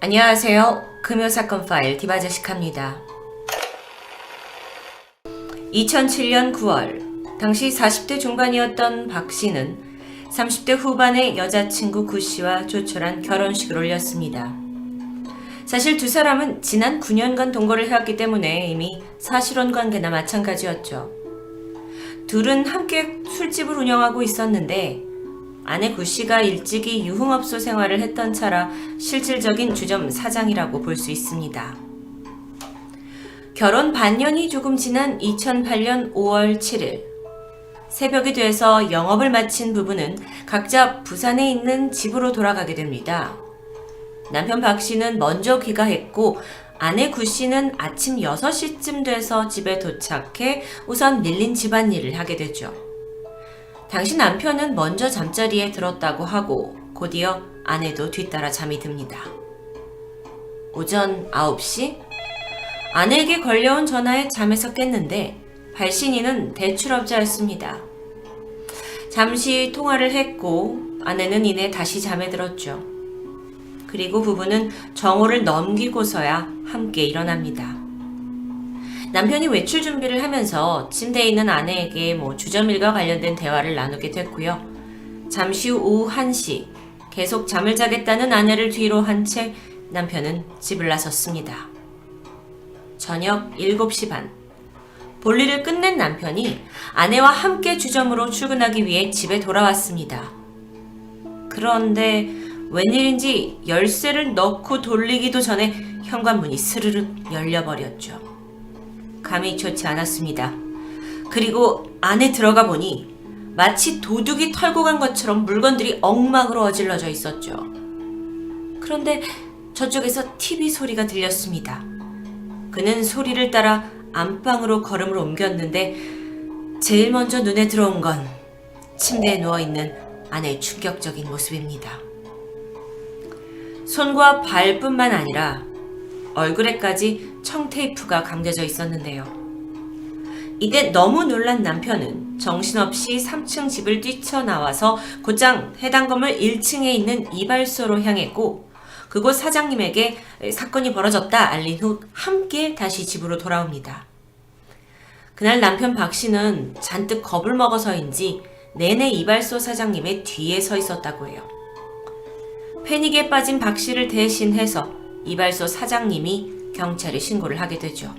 안녕하세요. 금요사건 파일 디바제식합니다. 2007년 9월, 당시 40대 중반이었던 박 씨는 30대 후반의 여자친구 구 씨와 조촐한 결혼식을 올렸습니다. 사실 두 사람은 지난 9년간 동거를 해왔기 때문에 이미 사실혼 관계나 마찬가지였죠. 둘은 함께 술집을 운영하고 있었는데 아내 구 씨가 일찍이 유흥업소 생활을 했던 차라 실질적인 주점 사장이라고 볼 수 있습니다. 결혼 반년이 조금 지난 2008년 5월 7일 새벽이 돼서 영업을 마친 부부는 각자 부산에 있는 집으로 돌아가게 됩니다. 남편 박 씨는 먼저 귀가했고 아내 구 씨는 아침 6시쯤 돼서 집에 도착해 우선 밀린 집안일을 하게 되죠. 당시 남편은 먼저 잠자리에 들었다고 하고 곧이어 아내도 뒤따라 잠이 듭니다. 오전 9시 아내에게 걸려온 전화에 잠에서 깼는데 발신인은 대출업자였습니다. 잠시 통화를 했고 아내는 이내 다시 잠에 들었죠. 그리고 부부는 정오를 넘기고서야 함께 일어납니다. 남편이 외출 준비를 하면서 침대에 있는 아내에게 주점일과 관련된 대화를 나누게 됐고요. 잠시 후 오후 1시 계속 잠을 자겠다는 아내를 뒤로 한 채 남편은 집을 나섰습니다. 저녁 7시 반 볼일을 끝낸 남편이 아내와 함께 주점으로 출근하기 위해 집에 돌아왔습니다. 그런데 웬일인지 열쇠를 넣고 돌리기도 전에 현관문이 스르륵 열려버렸죠. 감이 좋지 않았습니다. 그리고 안에 들어가 보니 마치 도둑이 털고 간 것처럼 물건들이 엉망으로 어질러져 있었죠. 그런데 저쪽에서 TV 소리가 들렸습니다. 그는 소리를 따라 안방으로 걸음을 옮겼는데 제일 먼저 눈에 들어온 건 침대에 누워있는 아내의 충격적인 모습입니다. 손과 발뿐만 아니라 얼굴에까지 청테이프가 감겨져 있었는데요. 이때 너무 놀란 남편은 정신없이 3층 집을 뛰쳐나와서 곧장 해당 건물 1층에 있는 이발소로 향했고 그곳 사장님에게 사건이 벌어졌다 알린 후 함께 다시 집으로 돌아옵니다. 그날 남편 박 씨는 잔뜩 겁을 먹어서인지 내내 이발소 사장님의 뒤에 서 있었다고 해요. 패닉에 빠진 박 씨를 대신해서 이발소 사장님이 경찰에 신고를 하게 되죠.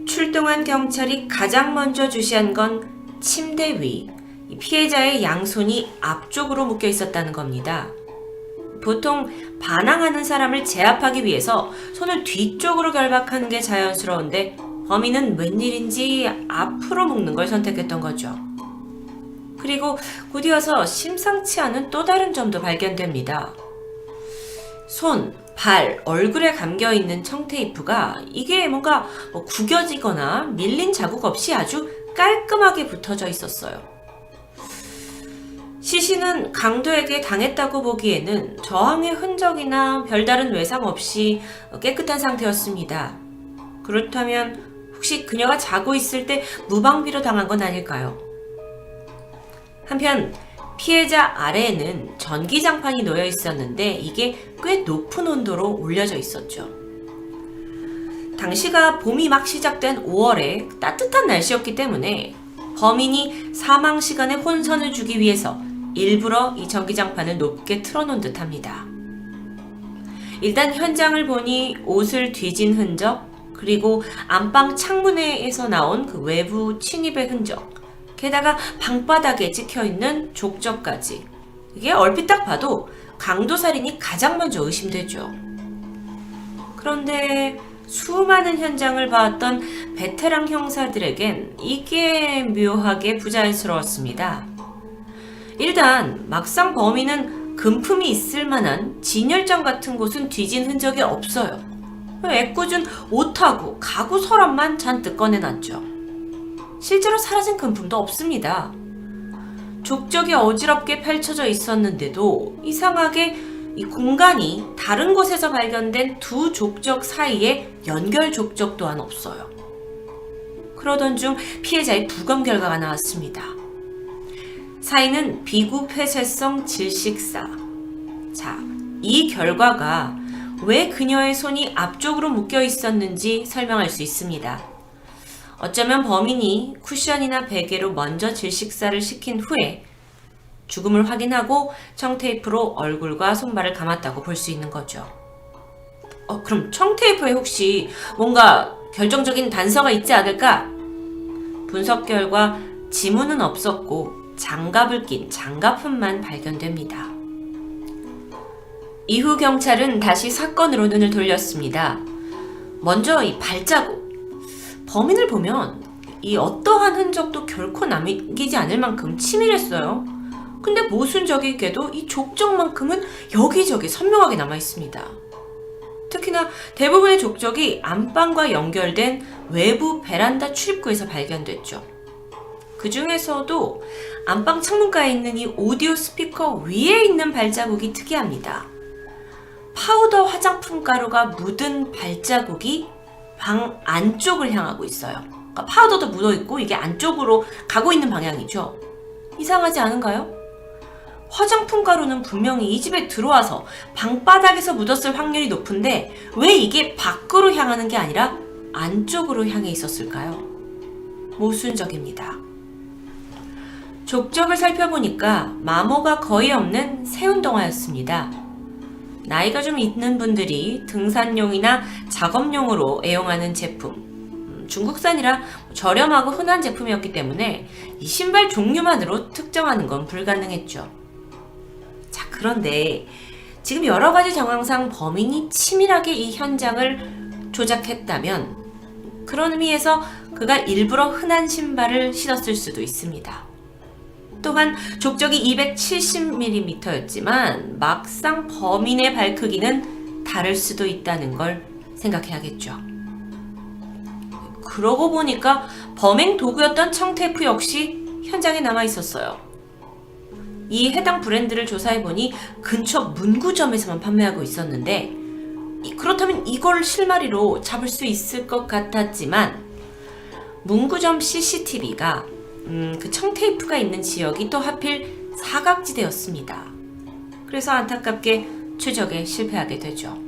출동한 경찰이 가장 먼저 주시한 건 침대 위, 피해자의 양손이 앞쪽으로 묶여 있었다는 겁니다. 보통 반항하는 사람을 제압하기 위해서 손을 뒤쪽으로 결박하는 게 자연스러운데 범인은 웬일인지 앞으로 묶는 걸 선택했던 거죠. 그리고 곧이어서 심상치 않은 또 다른 점도 발견됩니다. 손, 발, 얼굴에 감겨있는 청테이프가 이게 뭔가 구겨지거나 밀린 자국 없이 아주 깔끔하게 붙어져 있었어요. 시신은 강도에게 당했다고 보기에는 저항의 흔적이나 별다른 외상 없이 깨끗한 상태였습니다. 그렇다면 혹시 그녀가 자고 있을 때 무방비로 당한 건 아닐까요? 한편 피해자 아래에는 전기장판이 놓여 있었는데 이게 꽤 높은 온도로 올려져 있었죠. 당시가 봄이 막 시작된 5월에 따뜻한 날씨였기 때문에 범인이 사망 시간에 혼선을 주기 위해서 일부러 이 전기장판을 높게 틀어놓은 듯 합니다. 일단 현장을 보니 옷을 뒤진 흔적, 그리고 안방 창문에서 나온 그 외부 침입의 흔적, 게다가 방바닥에 찍혀있는 족적까지 이게 얼핏 딱 봐도 강도살인이 가장 먼저 의심되죠. 그런데 수많은 현장을 봐왔던 베테랑 형사들에겐 이게 묘하게 부자연스러웠습니다. 일단 막상 범인은 금품이 있을 만한 진열장 같은 곳은 뒤진 흔적이 없어요. 애꿎은 옷하고 가구 서랍만 잔뜩 꺼내놨죠. 실제로 사라진 금품도 없습니다. 족적이 어지럽게 펼쳐져 있었는데도 이상하게 이 공간이 다른 곳에서 발견된 두 족적 사이에 연결 족적 또한 없어요. 그러던 중 피해자의 부검 결과가 나왔습니다. 사인은 비구폐쇄성 질식사. 자, 이 결과가 왜 그녀의 손이 앞쪽으로 묶여 있었는지 설명할 수 있습니다. 어쩌면 범인이 쿠션이나 베개로 먼저 질식사를 시킨 후에 죽음을 확인하고 청테이프로 얼굴과 손발을 감았다고 볼 수 있는 거죠. 그럼 청테이프에 혹시 뭔가 결정적인 단서가 있지 않을까? 분석 결과 지문은 없었고 장갑을 낀 장갑품만 발견됩니다. 이후 경찰은 다시 사건으로 눈을 돌렸습니다. 먼저 이 발자국. 범인을 보면 이 어떠한 흔적도 결코 남기지 않을 만큼 치밀했어요. 근데 모순적이게도 이 족적만큼은 여기저기 선명하게 남아 있습니다. 특히나 대부분의 족적이 안방과 연결된 외부 베란다 출입구에서 발견됐죠. 그 중에서도 안방 창문가에 있는 이 오디오 스피커 위에 있는 발자국이 특이합니다. 파우더 화장품 가루가 묻은 발자국이 방 안쪽을 향하고 있어요. 그러니까 파우더도 묻어있고 이게 안쪽으로 가고 있는 방향이죠. 이상하지 않은가요? 화장품 가루는 분명히 이 집에 들어와서 방바닥에서 묻었을 확률이 높은데 왜 이게 밖으로 향하는 게 아니라 안쪽으로 향해 있었을까요? 모순적입니다. 족적을 살펴보니까 마모가 거의 없는 새운동화였습니다. 나이가 좀 있는 분들이 등산용이나 작업용으로 애용하는 제품, 중국산이라 저렴하고 흔한 제품이었기 때문에 이 신발 종류만으로 특정하는 건 불가능했죠. 자, 그런데 지금 여러 가지 정황상 범인이 치밀하게 이 현장을 조작했다면 그런 의미에서 그가 일부러 흔한 신발을 신었을 수도 있습니다. 또한 족적이 270mm였지만 막상 범인의 발 크기는 다를 수도 있다는 걸 생각해야겠죠. 그러고 보니까 범행 도구였던 청테이프 역시 현장에 남아 있었어요. 이 해당 브랜드를 조사해보니 근처 문구점에서만 판매하고 있었는데 그렇다면 이걸 실마리로 잡을 수 있을 것 같았지만 문구점 CCTV가 그 청테이프가 있는 지역이 또 하필 사각지대였습니다. 그래서 안타깝게 추적에 실패하게 되죠.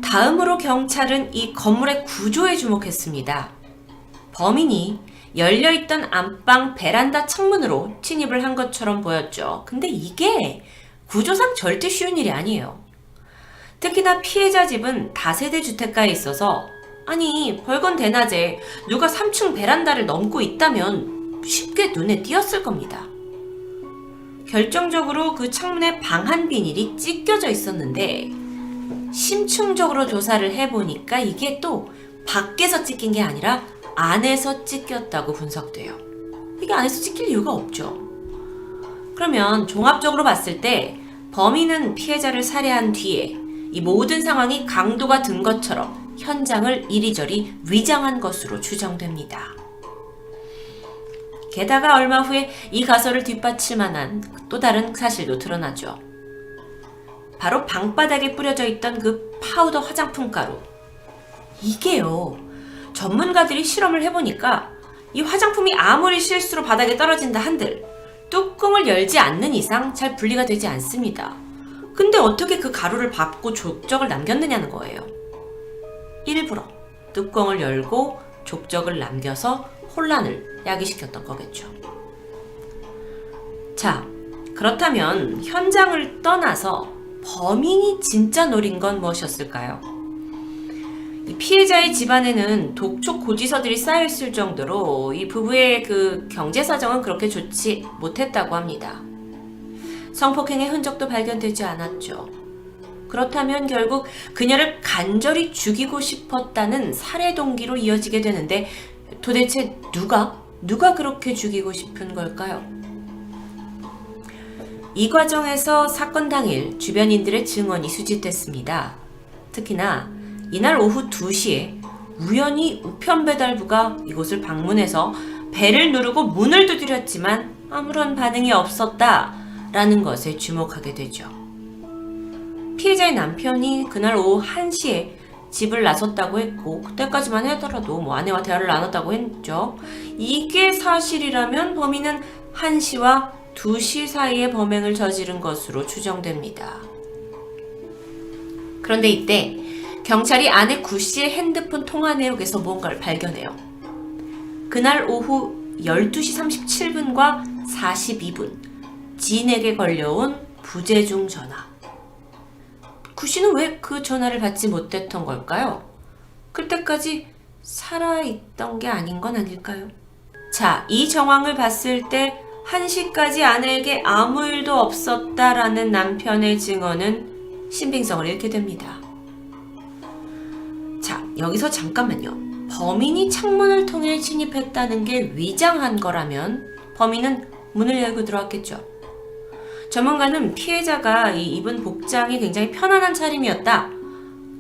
다음으로 경찰은 이 건물의 구조에 주목했습니다. 범인이 열려있던 안방 베란다 창문으로 침입을 한 것처럼 보였죠. 근데 이게 구조상 절대 쉬운 일이 아니에요. 특히나 피해자 집은 다세대 주택가에 있어서 아니 벌건 대낮에 누가 3층 베란다를 넘고 있다면 쉽게 눈에 띄었을 겁니다. 결정적으로 그 창문에 방한 비닐이 찢겨져 있었는데 심층적으로 조사를 해보니까 이게 또 밖에서 찢긴 게 아니라 안에서 찢겼다고 분석돼요. 이게 안에서 찢길 이유가 없죠. 그러면 종합적으로 봤을 때 범인은 피해자를 살해한 뒤에 이 모든 상황이 강도가 든 것처럼 현장을 이리저리 위장한 것으로 추정됩니다. 게다가 얼마 후에 이 가설을 뒷받칠 만한 또 다른 사실도 드러나죠. 바로 방바닥에 뿌려져 있던 그 파우더 화장품 가루. 이게요, 전문가들이 실험을 해보니까 이 화장품이 아무리 실수로 바닥에 떨어진다 한들 뚜껑을 열지 않는 이상 잘 분리가 되지 않습니다. 근데 어떻게 그 가루를 밟고 족적을 남겼느냐는 거예요. 일부러 뚜껑을 열고 족적을 남겨서 혼란을 야기시켰던 거겠죠. 자, 그렇다면 현장을 떠나서 범인이 진짜 노린 건 무엇이었을까요? 이 피해자의 집안에는 독촉 고지서들이 쌓여있을 정도로 이 부부의 그 경제 사정은 그렇게 좋지 못했다고 합니다. 성폭행의 흔적도 발견되지 않았죠. 그렇다면 결국 그녀를 간절히 죽이고 싶었다는 살해 동기로 이어지게 되는데 도대체 누가 그렇게 죽이고 싶은 걸까요? 이 과정에서 사건 당일 주변인들의 증언이 수집됐습니다. 특히나 이날 오후 2시에 우연히 우편배달부가 이곳을 방문해서 벨을 누르고 문을 두드렸지만 아무런 반응이 없었다라는 것에 주목하게 되죠. 피해자의 남편이 그날 오후 1시에 집을 나섰다고 했고 그때까지만 하더라도 아내와 대화를 나눴다고 했죠. 이게 사실이라면 범인은 1시와 2시 사이에 범행을 저지른 것으로 추정됩니다. 그런데 이때 경찰이 아내 구 씨의 핸드폰 통화 내역에서 무언가를 발견해요. 그날 오후 12시 37분과 42분 지인에게 걸려온 부재중 전화. 구 씨는 왜 그 전화를 받지 못했던 걸까요? 그때까지 살아있던 게 아닌 건 아닐까요? 자, 이 정황을 봤을 때 1시까지 아내에게 아무 일도 없었다라는 남편의 증언은 신빙성을 잃게 됩니다. 자, 여기서 잠깐만요. 범인이 창문을 통해 침입했다는 게 위장한 거라면 범인은 문을 열고 들어왔겠죠. 전문가는 피해자가 입은 복장이 굉장히 편안한 차림이었다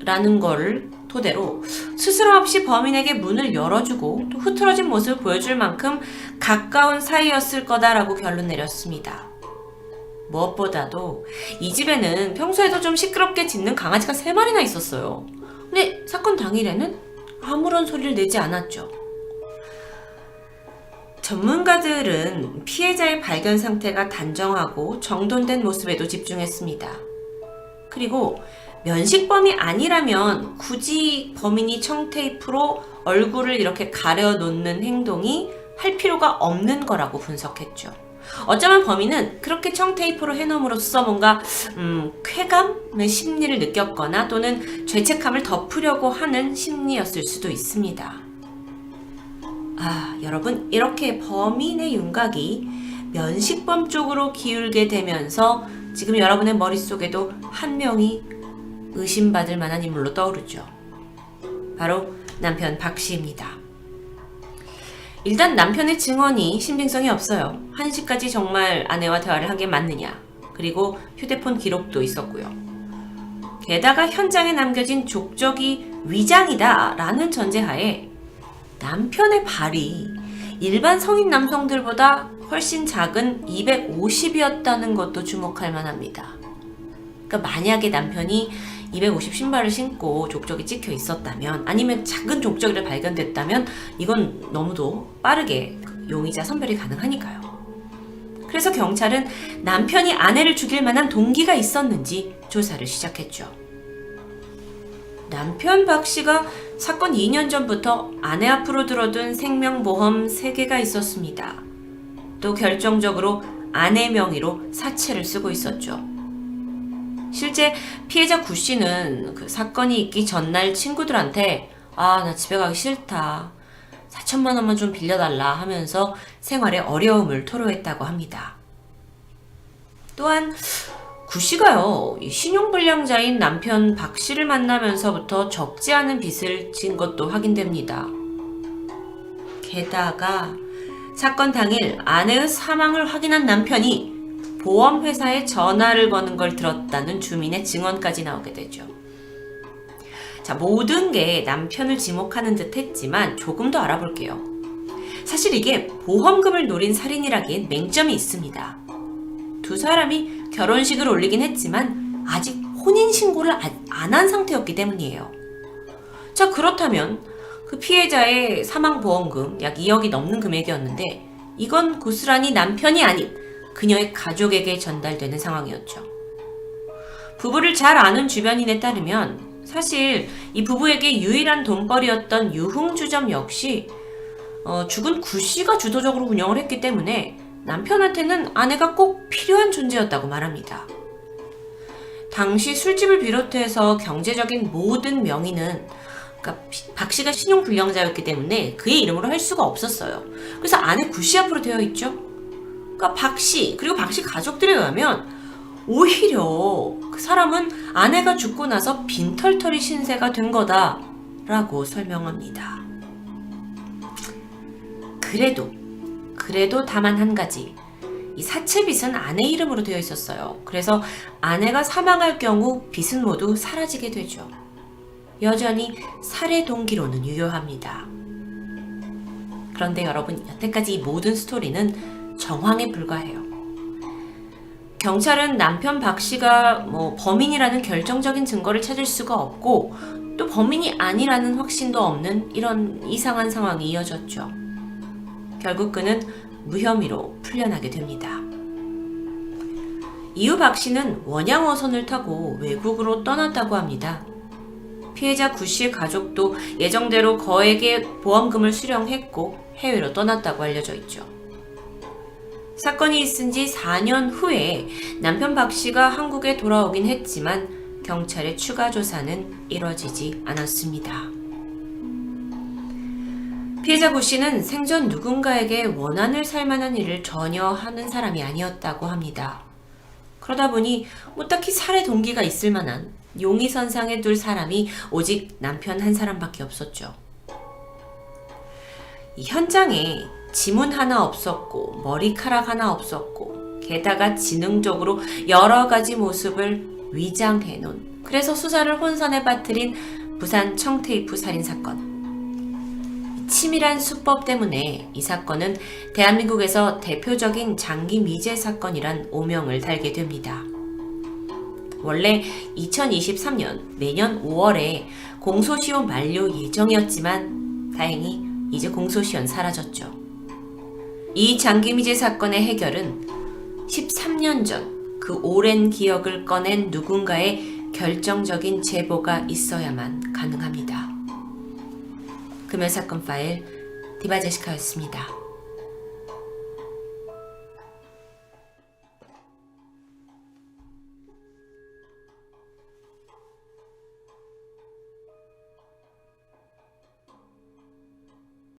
라는 거를 토대로 스스럼 없이 범인에게 문을 열어주고 또 흐트러진 모습을 보여줄 만큼 가까운 사이였을 거다라고 결론 내렸습니다. 무엇보다도 이 집에는 평소에도 좀 시끄럽게 짖는 강아지가 3마리나 있었어요. 근데 사건 당일에는 아무런 소리를 내지 않았죠. 전문가들은 피해자의 발견 상태가 단정하고 정돈된 모습에도 집중했습니다. 그리고 면식범이 아니라면 굳이 범인이 청테이프로 얼굴을 이렇게 가려놓는 행동이 할 필요가 없는 거라고 분석했죠. 어쩌면 범인은 그렇게 청테이프로 해놓음으로써 뭔가 쾌감의 심리를 느꼈거나 또는 죄책감을 덮으려고 하는 심리였을 수도 있습니다. 여러분, 이렇게 범인의 윤곽이 면식범 쪽으로 기울게 되면서 지금 여러분의 머릿속에도 한 명이 의심받을 만한 인물로 떠오르죠. 바로 남편 박 씨입니다. 일단 남편의 증언이 신빙성이 없어요. 1시까지 정말 아내와 대화를 한 게 맞느냐. 그리고 휴대폰 기록도 있었고요. 게다가 현장에 남겨진 족적이 위장이다 라는 전제하에 남편의 발이 일반 성인 남성들보다 훨씬 작은 250이었다는 것도 주목할 만합니다. 그러니까 만약에 남편이 250 신발을 신고 족적이 찍혀 있었다면 아니면 작은 족적이를 발견됐다면 이건 너무도 빠르게 용의자 선별이 가능하니까요. 그래서 경찰은 남편이 아내를 죽일 만한 동기가 있었는지 조사를 시작했죠. 남편 박 씨가 사건 2년 전부터 아내 앞으로 들어둔 생명보험 3개가 있었습니다. 또 결정적으로 아내 명의로 사채를 쓰고 있었죠. 실제 피해자 구 씨는 그 사건이 있기 전날 친구들한테 나 집에 가기 싫다. 4천만 원만 좀 빌려달라 하면서 생활의 어려움을 토로했다고 합니다. 또한 구 씨가요, 신용불량자인 남편 박 씨를 만나면서부터 적지 않은 빚을 진 것도 확인됩니다. 게다가 사건 당일 아내의 사망을 확인한 남편이 보험회사에 전화를 거는 걸 들었다는 주민의 증언까지 나오게 되죠. 자, 모든 게 남편을 지목하는 듯 했지만 조금 더 알아볼게요. 사실 이게 보험금을 노린 살인이라기엔 맹점이 있습니다. 두 사람이 결혼식을 올리긴 했지만 아직 혼인신고를 안 한 상태였기 때문이에요. 자, 그렇다면 그 피해자의 사망보험금 약 2억이 넘는 금액이었는데 이건 고스란히 남편이 아닌 그녀의 가족에게 전달되는 상황이었죠. 부부를 잘 아는 주변인에 따르면 사실 이 부부에게 유일한 돈벌이였던 유흥주점 역시 죽은 구 씨가 주도적으로 운영을 했기 때문에 남편한테는 아내가 꼭 필요한 존재였다고 말합니다. 당시 술집을 비롯해서 경제적인 모든 명의는 박 씨가 신용불량자였기 때문에 그의 이름으로 할 수가 없었어요. 그래서 아내 구 씨 앞으로 되어 있죠. 그러니까 박 씨 그리고 박 씨 가족들에 의하면 오히려 그 사람은 아내가 죽고 나서 빈털터리 신세가 된 거다라고 설명합니다. 그래도 다만 한 가지, 이 사채빚은 아내 이름으로 되어 있었어요. 그래서 아내가 사망할 경우 빚은 모두 사라지게 되죠. 여전히 살해 동기로는 유효합니다. 그런데 여러분, 여태까지 이 모든 스토리는 정황에 불과해요. 경찰은 남편 박 씨가 범인이라는 결정적인 증거를 찾을 수가 없고 또 범인이 아니라는 확신도 없는 이런 이상한 상황이 이어졌죠. 결국 그는 무혐의로 풀려나게 됩니다. 이후 박 씨는 원양어선을 타고 외국으로 떠났다고 합니다. 피해자 구 씨의 가족도 예정대로 거액의 보험금을 수령했고 해외로 떠났다고 알려져 있죠. 사건이 있은 지 4년 후에 남편 박 씨가 한국에 돌아오긴 했지만 경찰의 추가 조사는 이뤄지지 않았습니다. 피해자 구 씨는 생전 누군가에게 원한을 살 만한 일을 전혀 하는 사람이 아니었다고 합니다. 그러다 보니 딱히 살해 동기가 있을 만한 용의선상에 둘 사람이 오직 남편 한 사람밖에 없었죠. 이 현장에 지문 하나 없었고 머리카락 하나 없었고 게다가 지능적으로 여러 가지 모습을 위장해 놓은, 그래서 수사를 혼선에 빠뜨린 부산 청테이프 살인사건. 치밀한 수법 때문에 이 사건은 대한민국에서 대표적인 장기 미제 사건이란 오명을 달게 됩니다. 원래 2023년 내년 5월에 공소시효 만료 예정이었지만 다행히 이제 공소시효는 사라졌죠. 이 장기 미제 사건의 해결은 13년 전 그 오랜 기억을 꺼낸 누군가의 결정적인 제보가 있어야만 가능합니다. 금연사건 파일 디바제시카였습니다.